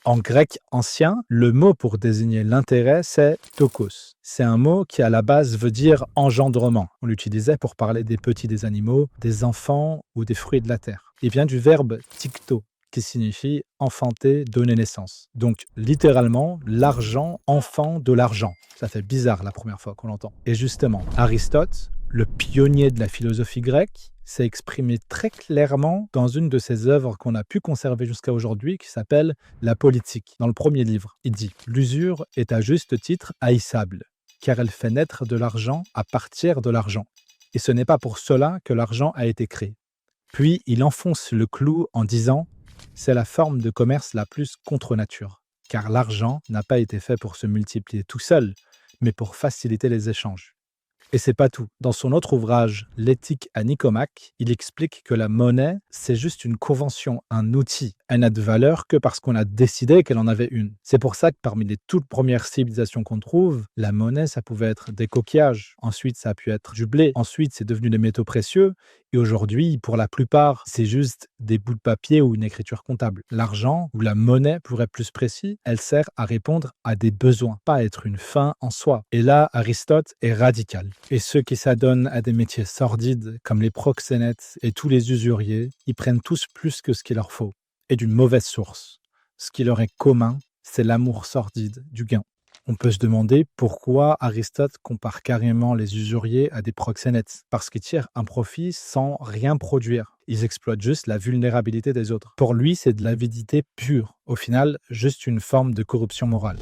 En grec ancien, le mot pour désigner l'intérêt, c'est tokos. C'est un mot qui, à la base, veut dire engendrement. On l'utilisait pour parler des petits des animaux, des enfants ou des fruits de la terre. Il vient du verbe tikto, qui signifie enfanter, donner naissance. Donc, littéralement, l'argent, enfant de l'argent. Ça fait bizarre la première fois qu'on l'entend. Et justement, Aristote, le pionnier de la philosophie grecque, s'est exprimé très clairement dans une de ses œuvres qu'on a pu conserver jusqu'à aujourd'hui, qui s'appelle La Politique. Dans le premier livre, il dit « L'usure est à juste titre haïssable, car elle fait naître de l'argent à partir de l'argent. Et ce n'est pas pour cela que l'argent a été créé. » Puis il enfonce le clou en disant « C'est la forme de commerce la plus contre nature, car l'argent n'a pas été fait pour se multiplier tout seul, mais pour faciliter les échanges. » Et c'est pas tout. Dans son autre ouvrage, L'éthique à Nicomaque, il explique que la monnaie, c'est juste une convention, un outil. Elle n'a de valeur que parce qu'on a décidé qu'elle en avait une. C'est pour ça que parmi les toutes premières civilisations qu'on trouve, la monnaie, ça pouvait être des coquillages. Ensuite, ça a pu être du blé. Ensuite, c'est devenu des métaux précieux. Et aujourd'hui, pour la plupart, c'est juste des bouts de papier ou une écriture comptable. L'argent, ou la monnaie pour être plus précis, elle sert à répondre à des besoins, pas à être une fin en soi. Et là, Aristote est radical. Et ceux qui s'adonnent à des métiers sordides, comme les proxénètes et tous les usuriers, ils prennent tous plus que ce qu'il leur faut, et d'une mauvaise source. Ce qui leur est commun, c'est l'amour sordide du gain. On peut se demander pourquoi Aristote compare carrément les usuriers à des proxénètes. Parce qu'ils tirent un profit sans rien produire. Ils exploitent juste la vulnérabilité des autres. Pour lui, c'est de l'avidité pure. Au final, juste une forme de corruption morale.